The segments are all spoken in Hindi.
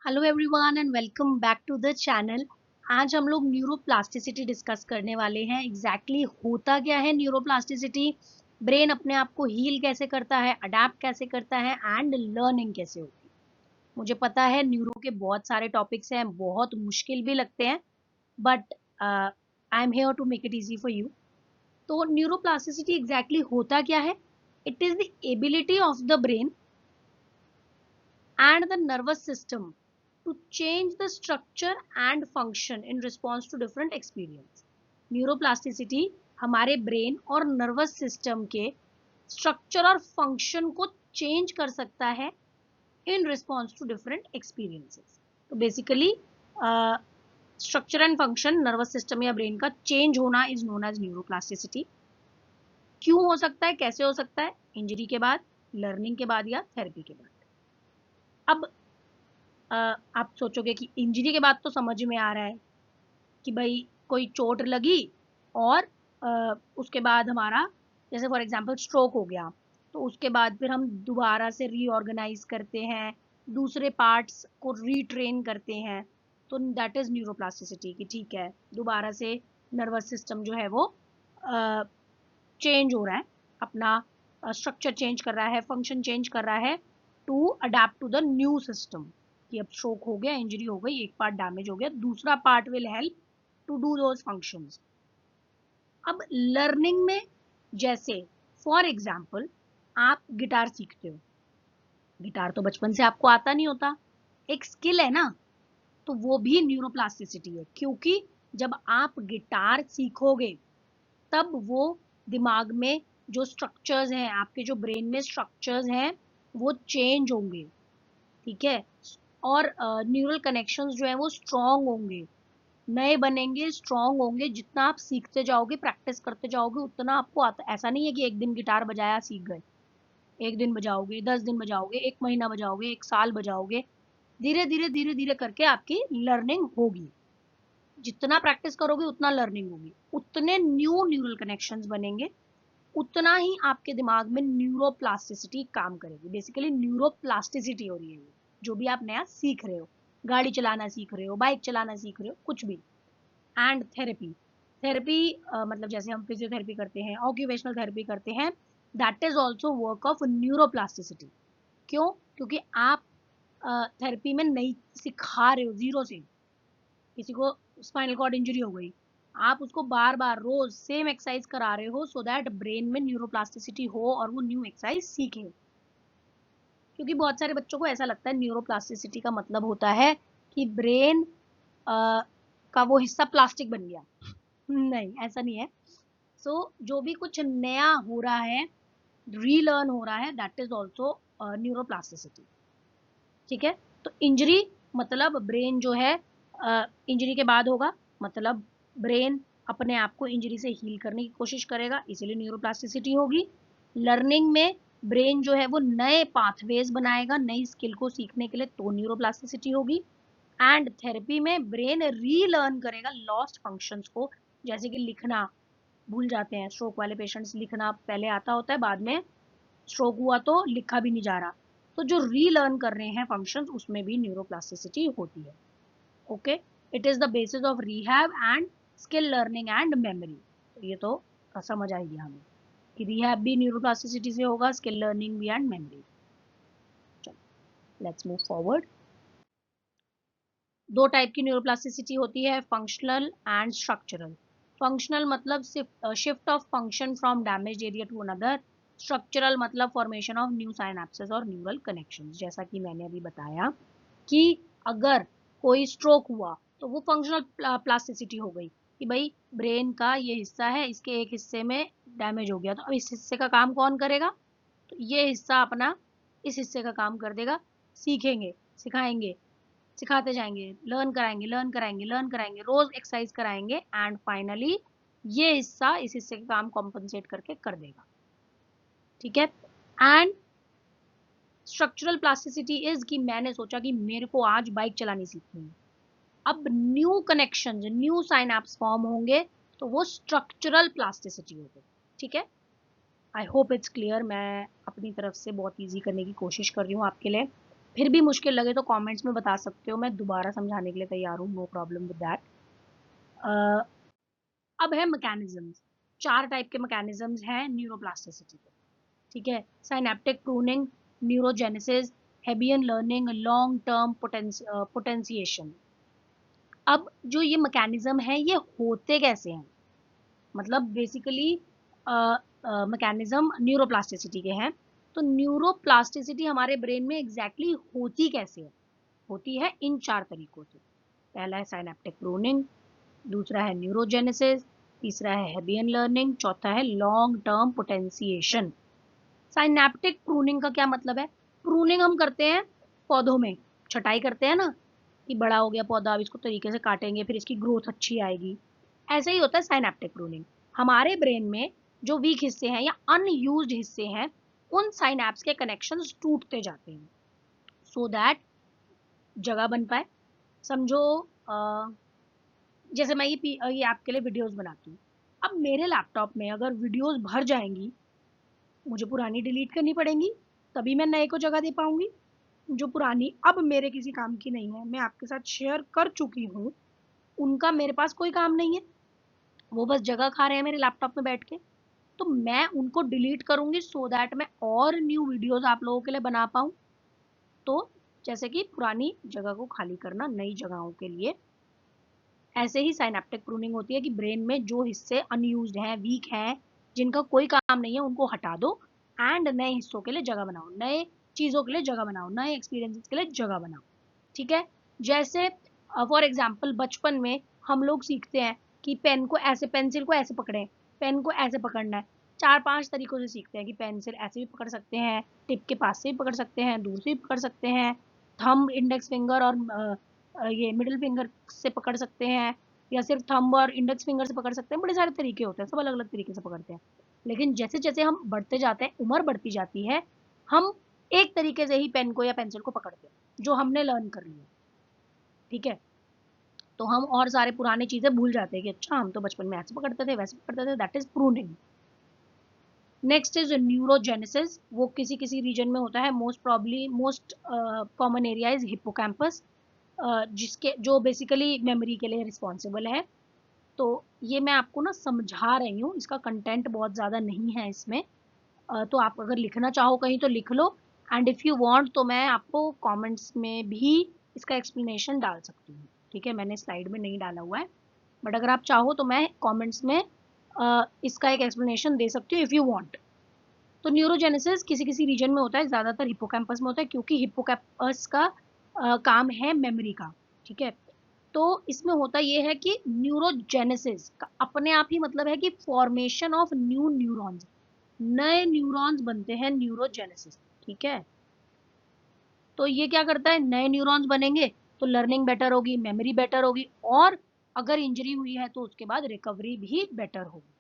Hello everyone and welcome back to the channel. आज हम लोग न्यूरोप्लास्टिसिटी डिस्कस करने वाले हैं। एग्जैक्टली होता क्या है न्यूरोप्लास्टिसिटी, ब्रेन अपने आप को हील कैसे करता है, अडेप्ट कैसे करता है एंड लर्निंग कैसे होती है। मुझे पता है न्यूरो के बहुत सारे टॉपिक्स हैं, बहुत मुश्किल भी लगते हैं, but I am here to make it easy for you. तो न्यूरोप्लास्टिसिटी एग्जैक्टली होता क्या है? It is the ability of the brain and the nervous system to change the structure and function in response to different experience. Neuroplasticity हमारे ब्रेन और नर्वस सिस्टम के स्ट्रक्चर और फंक्शन को चेंज कर सकता है in response to different experiences. तो basically structure and function nervous system या ब्रेन का चेंज होना इज नोन एज न्यूरोप्लास्टिसिटी। क्यों हो सकता है, कैसे हो सकता है? इंजरी के बाद, लर्निंग के बाद या थेरेपी के बाद। अब आप सोचोगे कि इंजरी के बाद तो समझ में आ रहा है कि भाई कोई चोट लगी और उसके बाद हमारा जैसे फॉर एग्जांपल स्ट्रोक हो गया, तो उसके बाद फिर हम दोबारा से रीऑर्गेनाइज करते हैं, दूसरे पार्ट्स को रीट्रेन करते हैं। तो दैट इज न्यूरोप्लास्टिसिटी कि ठीक है, दोबारा से नर्वस सिस्टम जो है वो चेंज हो रहा है, अपना स्ट्रक्चर चेंज कर रहा है, फंक्शन चेंज कर रहा है to adapt to the new system. कि अब स्ट्रोक हो गया, इंजरी हो गई, एक पार्ट डैमेज हो गया, दूसरा part will help to do those functions. अब लर्निंग में जैसे फॉर एग्जाम्पल आप गिटार सीखते हो, गिटार तो बचपन से आपको आता नहीं होता, एक स्किल है ना, तो वो भी न्यूरोप्लास्टिसिटी है। क्योंकि जब आप गिटार सीखोगे तब वो दिमाग में जो स्ट्रक्चर्स हैं, आपके जो ब्रेन में स्ट्रक्चर्स हैं, वो चेंज होंगे, ठीक है। और न्यूरल कनेक्शंस जो है वो स्ट्रांग होंगे, नए बनेंगे, स्ट्रांग होंगे। जितना आप सीखते जाओगे, प्रैक्टिस करते जाओगे, उतना आपको आता। ऐसा नहीं है कि एक दिन गिटार बजाया सीख गए, एक दिन बजाओगे, 10 दिन बजाओगे, एक महीना बजाओगे, एक साल बजाओगे, धीरे धीरे धीरे धीरे करके आपकी लर्निंग होगी। जितना प्रैक्टिस करोगे उतना लर्निंग होगी, उतने न्यू न्यूरल कनेक्शंस बनेंगे, उतना ही आपके दिमाग में न्यूरोप्लास्टिसिटी काम करेगी। बेसिकली न्यूरोप्लास्टिसिटी हो रही है ये, जो भी आप नया सीख रहे हो, गाड़ी चलाना सीख रहे हो, बाइक चलाना सीख रहे हो, कुछ भी। एंड थेरेपी, थेरेपी मतलब जैसे हम फिजियोथेरेपी करते हैं, ऑक्यूपेशनल थेरेपी करते हैं, that is also work of neuroplasticity. क्यों? क्योंकि आप थेरेपी में नहीं सिखा रहे हो जीरो से। किसी को स्पाइनल कॉर्ड इंजरी हो गई, आप उसको बार बार रोज सेम एक्सरसाइज करा रहे हो सो दैट ब्रेन में न्यूरोप्लास्टिसिटी हो और वो न्यू एक्सरसाइज सीखे। क्योंकि बहुत सारे बच्चों को ऐसा लगता है न्यूरोप्लास्टिसिटी का मतलब होता है कि ब्रेन का वो हिस्सा प्लास्टिक बन गया। नहीं, ऐसा नहीं है। सो जो भी कुछ नया हो रहा है, रीलर्न हो रहा है, दैट इज ऑल्सो न्यूरोप्लास्टिसिटी, ठीक है। तो इंजरी मतलब ब्रेन जो है इंजरी के बाद होगा, मतलब ब्रेन अपने आप को इंजरी से हील करने की कोशिश करेगा, इसीलिए न्यूरोप्लास्टिसिटी होगी। लर्निंग में ब्रेन जो है वो नए पाथवेज बनाएगा नई स्किल को सीखने के लिए, तो न्यूरोप्लास्टिसिटी होगी। एंड थेरेपी में ब्रेन रीलर्न करेगा लॉस्ट फंक्शंस को, जैसे कि लिखना भूल जाते हैं, स्ट्रोक वाले पेशेंट्स, लिखना पहले आता होता है, बाद में स्ट्रोक हुआ तो लिखा भी नहीं जा रहा। तो जो रीलर्न कर रहे हैं फंक्शंस, उसमें भी न्यूरोप्लास्टिसिटी होती है। Okay, it is the basis of rehab and skill learning and memory. तो ये तो समझ आई गया हमें कि रिहैब भी न्यूरोप्लास्टिसिटी से होगा, स्किल लर्निंग भी एंड मेमोरी। चलो लेट्स मूव फॉरवर्ड। दो टाइप की न्यूरोप्लास्टिसिटी होती है, फंक्शनल एंड स्ट्रक्चरल। फंक्शनल मतलब shift of function from damage area to another. Structural मतलब फॉर्मेशन ऑफ न्यू साइनेप्सेस और न्यूरल कनेक्शंस। जैसा कि मैंने अभी बताया कि अगर कोई स्ट्रोक हुआ तो वो फंक्शनल प्लास्टिसिटी हो गई कि भाई ब्रेन का ये हिस्सा है, इसके एक हिस्से में डैमेज हो गया, तो अब इस हिस्से का काम कौन करेगा? तो ये हिस्सा अपना इस हिस्से का काम कर देगा। सीखेंगे, सिखाएंगे, सिखाते जाएंगे, लर्न कराएंगे, लर्न कराएंगे, लर्न कराएंगे, रोज एक्सरसाइज कराएंगे, एंड फाइनली ये हिस्सा इस हिस्से का काम कॉम्पनसेट करके कर देगा, ठीक है। एंड स्ट्रक्चरल प्लास्टिसिटी इज कि मैंने सोचा कि मेरे को आज बाइक चलानी सीखनी है, अब new connection, new synapse form होंगे, तो वो स्ट्रक्चरल प्लास्टिसिटी होगी, ठीक है। I hope it's clear. मैं अपनी तरफ से बहुत इजी करने की कोशिश कर रही हूँ आपके लिए। फिर भी मुश्किल लगे तो कमेंट्स में बता सकते हो, मैं दोबारा समझाने के लिए तैयार हूँ, नो प्रॉब्लम विद दैट। अब है मैकेनिज्म्स। 4 टाइप के मैकेनिज्म्स हैं न्यूरोप्लास्टिसिटी के, ठीक है। Synaptic pruning, neurogenesis, Hebbian learning, long term potentiation. अब जो ये मैकेनिज्म है ये होते कैसे हैं, मतलब बेसिकली मैकेनिज्म न्यूरोप्लास्टिसिटी के हैं। तो न्यूरोप्लास्टिसिटी हमारे ब्रेन में एग्जैक्टली होती कैसे है, होती है इन 4 तरीकों से। पहला है साइनेप्टिक प्रूनिंग, दूसरा है न्यूरोजेनेसिस, तीसरा है हेबियन लर्निंग, चौथा है long term potentiation. Synaptic pruning का क्या मतलब है? प्रूनिंग हम करते हैं पौधों में, छटाई करते हैं ना, कि बड़ा हो गया पौधा, अब इसको तरीके से काटेंगे फिर इसकी ग्रोथ अच्छी आएगी। ऐसे ही होता है साइनेप्टिक प्रूनिंग। हमारे ब्रेन में जो वीक हिस्से हैं या अनयूज्ड हिस्से हैं, उन साइनेप्स के कनेक्शंस टूटते जाते हैं सो दैट जगह बन पाए। समझो जैसे मैं ये आपके लिए वीडियोस बनाती हूँ। अब मेरे लैपटॉप में अगर वीडियोस भर जाएंगी, मुझे पुरानी डिलीट करनी पड़ेंगी, तभी मैं नए को जगह दे पाऊंगी। जो पुरानी अब मेरे किसी काम की नहीं है, मैं आपके साथ शेयर कर चुकी हूँ, उनका मेरे पास कोई काम नहीं है, वो बस जगह खा रहे हैं मेरे लैपटॉप में बैठ के। तो मैं उनको डिलीट करूंगी सो दैट मैं और न्यू वीडियोस आप लोगों के लिए बना पाऊँ। तो जैसे कि पुरानी जगह को खाली करना नई जगहों के लिए, ऐसे ही साइनेप्टिक प्रूनिंग होती है कि ब्रेन में जो हिस्से अनयूज्ड हैं, वीक हैं, जिनका कोई काम नहीं है, उनको हटा दो एंड नए हिस्सों के लिए जगह बनाओ, नए चीजों के लिए जगह बनाओ, नए एक्सपीरियंसेस के लिए जगह बनाओ, ठीक है। जैसे फॉर एग्जाम्पल बचपन में हम लोग सीखते हैं कि पेन को ऐसे, पेंसिल को ऐसे पकड़े, पेन को ऐसे पकड़ना है। 4-5 तरीकों से सीखते हैं कि पेंसिल ऐसे भी पकड़ सकते हैं, टिप के पास से भी पकड़ सकते हैं, दूर से भी पकड़ सकते हैं, थंब, इंडेक्स फिंगर और ये मिडिल फिंगर से पकड़ सकते हैं, या सिर्फ थंब और इंडेक्स फिंगर से पकड़ सकते हैं। बड़े सारे तरीके होते हैं, सब अलग अलग तरीके से पकड़ते हैं। लेकिन जैसे जैसे हम बढ़ते जाते हैं, उम्र बढ़ती जाती है, हम एक तरीके से ही पेन को या पेंसिल को पकड़ते हैं जो हमने लर्न कर लिया, ठीक है। तो हम और सारे पुराने चीजें भूल जाते हैं कि अच्छा हम तो बचपन में ऐसे पकड़ते थे, वैसे पकड़ते थे, that is pruning. Next is neurogenesis, वो किसी किसी रीजन में होता है, most common area is hippocampus, जिसके जो बेसिकली मेमोरी के लिए रिस्पॉन्सिबल है। तो ये मैं आपको ना समझा रही हूँ, इसका कंटेंट बहुत ज़्यादा नहीं है इसमें। तो आप अगर लिखना चाहो कहीं तो लिख लो, एंड इफ़ यू वांट तो मैं आपको कमेंट्स में भी इसका एक्सप्लेनेशन डाल सकती हूँ, ठीक है। मैंने स्लाइड में नहीं डाला हुआ है, बट अगर आप चाहो तो मैं कमेंट्स में इसका एक एक्सप्लेनेशन दे सकती हूँ इफ़ यू वांट। तो न्यूरोजेनेसिस किसी किसी रीजन में होता है, ज़्यादातर हिप्पोकैम्पस में होता है, क्योंकि हिप्पोकैम्पस का काम है मेमोरी का, ठीक है। तो इसमें होता ये है कि न्यूरोजेनेसिस का अपने आप ही मतलब है कि फॉर्मेशन ऑफ न्यू न्यूरॉन्स, नए न्यूरॉन्स बनते हैं न्यूरोजेनेसिस, ठीक है। तो ये क्या करता है, नए न्यूरॉन्स बनेंगे तो लर्निंग बेटर होगी, मेमोरी बेटर होगी, और अगर इंजरी हुई है तो उसके बाद रिकवरी भी बेटर होगी,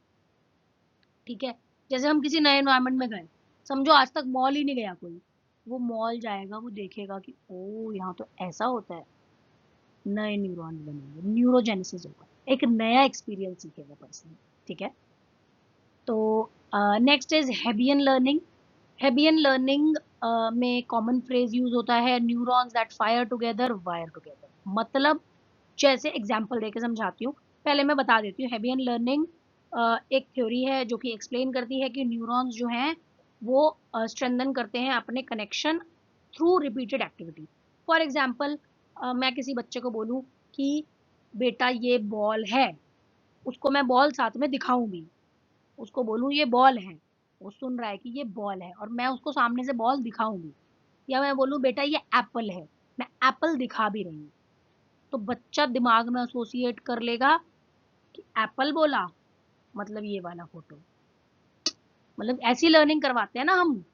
ठीक है। जैसे हम किसी नए एनवायरनमेंट में गए, समझो आज तक मॉल ही नहीं गया कोई, वो मॉल जाएगा, वो देखेगा कि ओ यहाँ तो ऐसा होता है, नए न्यूरॉन्स बनेंगे, न्यूरोजेनेसिस होगा, एक नया एक्सपीरियंस सीखेगा पर्सन, ठीक है। तो next is Hebbian learning. Hebbian learning में कॉमन फ्रेज यूज होता है, neurons that fire together wire together. मतलब जैसे एग्जांपल देके समझाती हूँ, पहले मैं बता देती हूँ। हेबियन लर्निंग एक थ्योरी है जो कि एक्सप्लेन करती है कि न्यूरॉन्स जो हैं वो स्ट्रेंथन करते हैं अपने connection through repeated activity. For example मैं किसी बच्चे को बोलूँ कि बेटा ये बॉल है, उसको मैं बॉल साथ में दिखाऊंगी, उसको बोलूँ ये बॉल है, वो सुन रहा है कि ये बॉल है, और मैं उसको सामने से बॉल दिखाऊंगी, या मैं बोलूँ बेटा ये एप्पल है, मैं एप्पल दिखा भी रही हूँ, तो बच्चा दिमाग में एसोसिएट कर लेगा कि एप्पल बोला मतलब ये वाला फोटो। मतलब ऐसी लर्निंग करवाते हैं ना हम,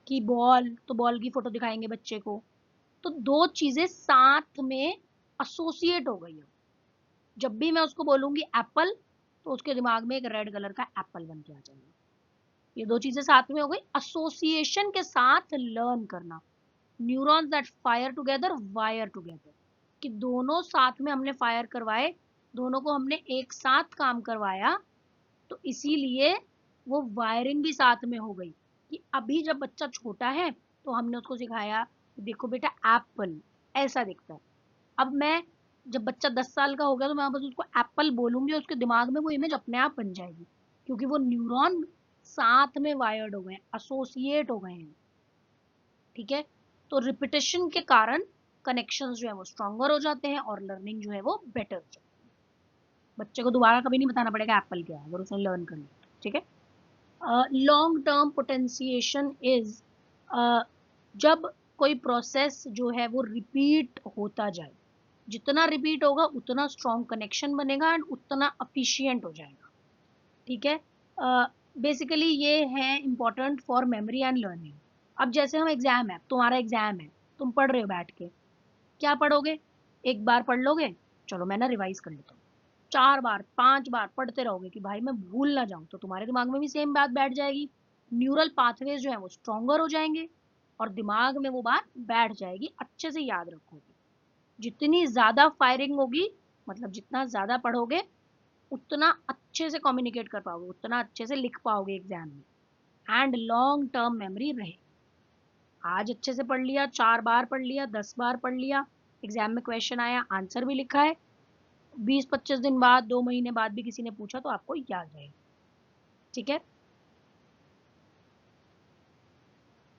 कि बॉल तो बॉल की फोटो दिखाएंगे बच्चे को, तो दो चीजें साथ में एसोसिएट हो गई है। जब भी मैं उसको बोलूंगी एप्पल, तो उसके दिमाग में एक रेड कलर का एप्पल बन के आ जाएगा। ये दो चीजें साथ में हो गई, एसोसिएशन के साथ लर्न करना। Neurons that fire together wire together, कि दोनों साथ में हमने फायर करवाए, दोनों को हमने एक साथ काम करवाया, तो इसीलिए वो वायरिंग भी साथ में हो गई। कि अभी जब बच्चा छोटा है तो हमने उसको सिखाया देखो बेटा एप्पल ऐसा दिखता है। अब मैं जब बच्चा 10 साल का हो गया तो मैं बस उसको एप्पल बोलूंगी और उसके दिमाग में वो इमेज अपने आप बन जाएगी, क्योंकि वो न्यूरॉन साथ में वायर्ड हो गए हैं, एसोसिएट हो गए हैं। ठीक है, तो रिपीटेशन के कारण कनेक्शंस जो है वो स्ट्रॉन्गर हो जाते हैं और लर्निंग जो है वो बेटर हो जाती है। बच्चे को दोबारा कभी नहीं बताना पड़ेगा एप्पल क्या है अगर उसने लर्न कर लिया। ठीक है, लॉन्ग टर्म पोटेंशिएशन इज जब कोई प्रोसेस जो है वो रिपीट होता जाए, जितना रिपीट होगा उतना स्ट्रॉन्ग कनेक्शन बनेगा एंड उतना अफिशिएंट हो जाएगा। ठीक है, बेसिकली ये है important for memory and learning. अब जैसे हम एग्जाम है, तुम्हारा एग्जाम है, तुम पढ़ रहे हो बैठ के, क्या पढ़ोगे? एक बार पढ़ लोगे, चलो मैं ना रिवाइज कर लेता हूँ, 4 बार 5 बार पढ़ते रहोगे कि भाई मैं भूल ना जाऊं, तो तुम्हारे दिमाग में भी सेम बात बैठ जाएगी, न्यूरल पाथवेज जो है वो स्ट्रॉन्गर हो जाएंगे और दिमाग में वो बात बैठ जाएगी, अच्छे से याद रखोगे। जितनी ज्यादा फायरिंग होगी, मतलब जितना ज्यादा पढ़ोगे उतना अच्छे से कम्युनिकेट कर पाओगे, उतना अच्छे से लिख पाओगे एग्जाम में, एंड लॉन्ग टर्म मेमोरी रहे। आज अच्छे से पढ़ लिया, 4 बार पढ़ लिया, 10 बार पढ़ लिया, एग्जाम में क्वेश्चन आया, आंसर भी लिखा है, 20-25 दिन बाद, 2 महीने बाद भी किसी ने पूछा तो आपको याद रहेगा। ठीक है,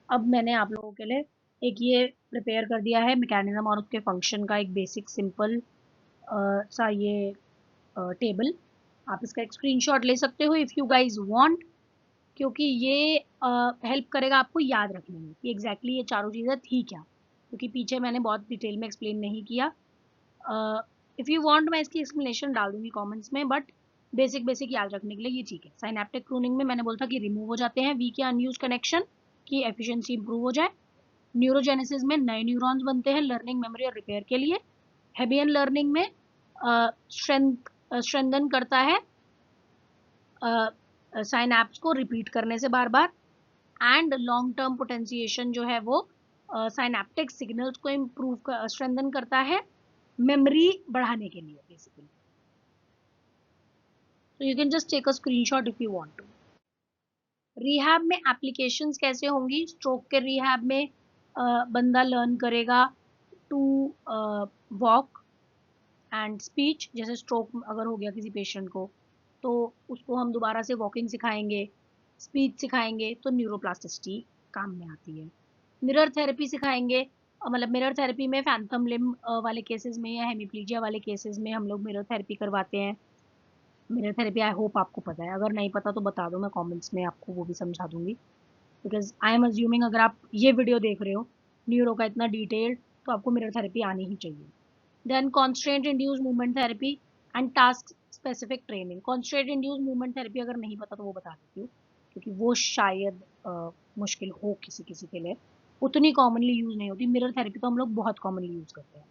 अब मैंने आप लोगों के लिए एक ये प्रिपेयर कर दिया है मैकेनिज्म और उसके फंक्शन का एक बेसिक सिंपल सा ये टेबल। आप इसका एक स्क्रीनशॉट ले सकते हो इफ़ यू गाइज वांट, क्योंकि ये हेल्प करेगा आपको याद रखने में कि एग्जैक्टली ये चारों चीज़ें थी क्या, क्योंकि पीछे मैंने बहुत डिटेल में एक्सप्लेन नहीं किया। इफ़ यू वांट मैं इसकी एक्सप्लेनेशन डाल दूंगी कमेंट्स में, बट बेसिक बेसिक याद रखने के लिए ये ठीक है। साइनेप्टिक प्रूनिंग में मैंने बोला था कि रिमूव हो जाते हैं वीक या अनयूज कनेक्शन, की एफिशिएंसी इंप्रूव हो जाए। न्यूरोजेनेसिस में नए न्यूरॉन्स बनते हैं लर्निंग, मेमोरी और रिपेयर के लिए। हेबियन लर्निंग में स्ट्रेंथन करता है साइनैप्स को रिपीट करने से बार बार। एंड लॉन्ग टर्म पोटेंशिएशन जो है वो साइनेप्टिक सिग्नल्स को इम्प्रूव स्ट्रेंथन करता है मेमोरी बढ़ाने के लिए बेसिकली। तो you can just take a screenshot if you want to. Rehab में एप्लीकेशंस कैसे होंगी? स्ट्रोक के रिहैब में बंदा लर्न करेगा टू वॉक एंड स्पीच। जैसे स्ट्रोक अगर हो गया किसी पेशेंट को तो उसको हम दोबारा से वॉकिंग सिखाएंगे, स्पीच सिखाएंगे, तो न्यूरोप्लास्टिसिटी काम में आती है। मिरर थेरेपी सिखाएंगे, मतलब मिरर थेरेपी में फैंथम लिम्ब वाले केसेस में या हेमिप्लीजिया वाले केसेस में हम लोग मिरर थेरेपी करवाते हैं। मिरर थेरेपी आई होप आपको पता है, अगर नहीं पता तो बता दो, मैं कमेंट्स में आपको वो भी समझा दूंगी, बिकॉज आई एम अज्यूमिंग अगर आप ये वीडियो देख रहे हो न्यूरो का इतना डिटेल्ड, तो आपको मिरर थेरेपी आनी ही चाहिए। Then constraint induce movement therapy and task specific training. Constraint induce movement therapy अगर नहीं पता तो वो बता देती हूँ, क्योंकि वो शायद मुश्किल हो किसी किसी के लिए, उतनी कॉमनली यूज नहीं होती। मिरर थेरेपी तो हम लोग बहुत कॉमनली यूज करते हैं।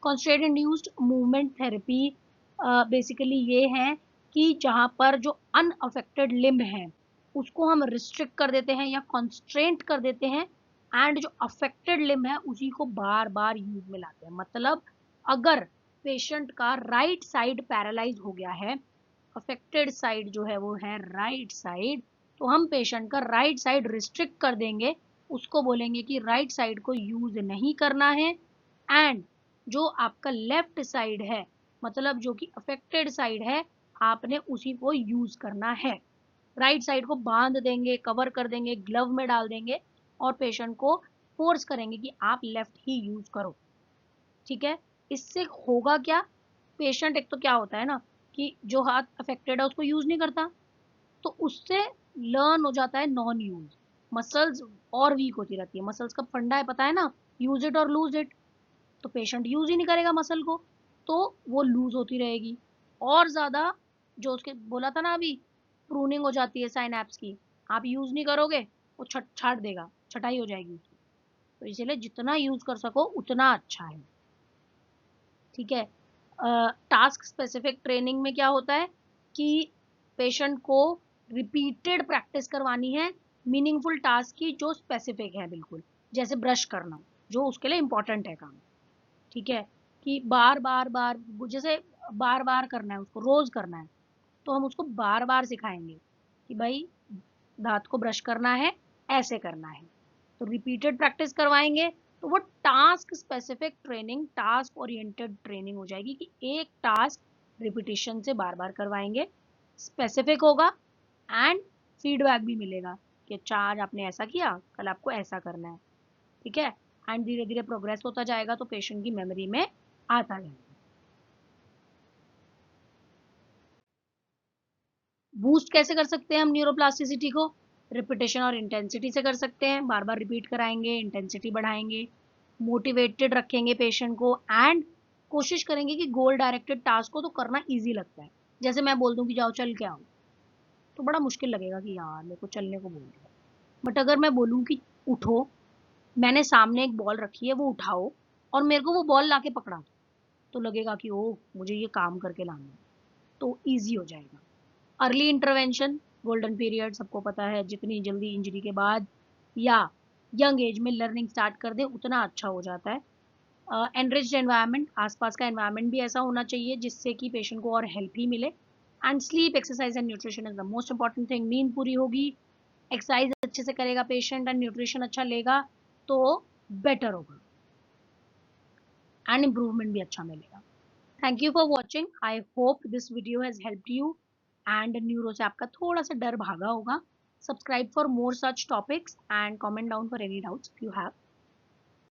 Constraint induced movement therapy basically ये है कि जहाँ पर जो अनअफेक्टेड लिम्ब है उसको हम रिस्ट्रिक्ट कर देते हैं या कॉन्स्ट्रेंट कर देते हैं, एंड जो अफेक्टेड लिम्ब है उसी को बार बार यूज में लाते हैं। मतलब अगर पेशेंट का राइट साइड पैरालाइज हो गया है, अफेक्टेड साइड जो है वो है राइट साइड, तो हम पेशेंट का राइट साइड रिस्ट्रिक्ट कर देंगे, उसको बोलेंगे कि राइट साइड को यूज नहीं करना है, एंड जो आपका लेफ्ट साइड है, मतलब जो कि अफेक्टेड साइड है, आपने उसी को यूज करना है। राइट साइड को बांध देंगे, कवर कर देंगे, ग्लव में डाल देंगे और पेशेंट को फोर्स करेंगे कि आप लेफ्ट ही यूज करो। ठीक है, इससे होगा क्या? पेशेंट एक तो क्या होता है ना कि जो हाथ अफेक्टेड है उसको यूज नहीं करता, तो उससे लर्न हो जाता है नॉन यूज, मसल्स और वीक होती रहती है। मसल्स का फंडा है पता है ना, यूज इट और लूज इट। तो पेशेंट यूज ही नहीं करेगा मसल को, तो वो लूज होती रहेगी और ज्यादा। जो उसके बोला था ना अभी, प्रूनिंग हो जाती है साइनैप्स की, आप यूज नहीं करोगे वो छट छाट देगा, छटाई हो जाएगी उसकी। तो इसीलिए जितना यूज कर सको उतना अच्छा है। ठीक है, टास्क स्पेसिफिक ट्रेनिंग में क्या होता है कि पेशेंट को रिपीटेड प्रैक्टिस करवानी है मीनिंगफुल टास्क की जो स्पेसिफिक है बिल्कुल, जैसे ब्रश करना, जो उसके लिए इंपॉर्टेंट है काम। ठीक है, कि बार बार बार, जैसे बार बार करना है उसको, रोज करना है, तो हम उसको बार बार सिखाएंगे कि भाई दांत को ब्रश करना है, ऐसे करना है। तो रिपीटेड प्रैक्टिस करवाएंगे तो वो task specific training, task oriented training हो जाएगी कि एक टास्क रिपीटिशन से बार बार करवाएंगे, स्पेसिफिक होगा एंड फीडबैक भी मिलेगा कि अच्छा आज आपने ऐसा किया, कल आपको ऐसा करना है, ठीक है। एंड धीरे धीरे प्रोग्रेस होता जाएगा तो पेशेंट की मेमोरी में आता जाएगा। बूस्ट कैसे कर सकते हैं हम न्यूरोप्लास्टिसिटी को? रिपीटेशन और इंटेंसिटी से कर सकते हैं, बार बार रिपीट कराएंगे, इंटेंसिटी बढ़ाएंगे, मोटिवेटेड रखेंगे पेशेंट को एंड कोशिश करेंगे कि गोल डायरेक्टेड टास्क को तो करना इजी लगता है। जैसे मैं बोल दूं कि जाओ चल के आओ, तो बड़ा मुश्किल लगेगा कि यार मेरे को चलने को बोल दिया। बट अगर मैं बोलूं कि उठो, मैंने सामने एक बॉल रखी है वो उठाओ और मेरे को वो बॉल लाके पकड़ा दो, तो लगेगा कि ओह मुझे ये काम करके लाना है, तो ईजी हो जाएगा। अर्ली इंटरवेंशन, गोल्डन पीरियड सबको पता है, जितनी जल्दी इंजरी के बाद या यंग एज में लर्निंग स्टार्ट कर दे उतना अच्छा हो जाता है। एनरिच्ड एनवायरनमेंट, आसपास का एनवायरनमेंट भी ऐसा होना चाहिए जिससे कि पेशेंट को और हेल्प ही मिले। And sleep, exercise and nutrition is the most important thing. नींद पूरी होगी, एक्सरसाइज अच्छे से करेगा पेशेंट एंड न्यूट्रिशन अच्छा लेगा तो बेटर होगा एंड इम्प्रूवमेंट भी अच्छा मिलेगा। Thank you for watching, I hope this video has helped you and neuro से आपका थोड़ा सा डर भागा होगा। Subscribe for more such topics and comment down for any doubts if you have.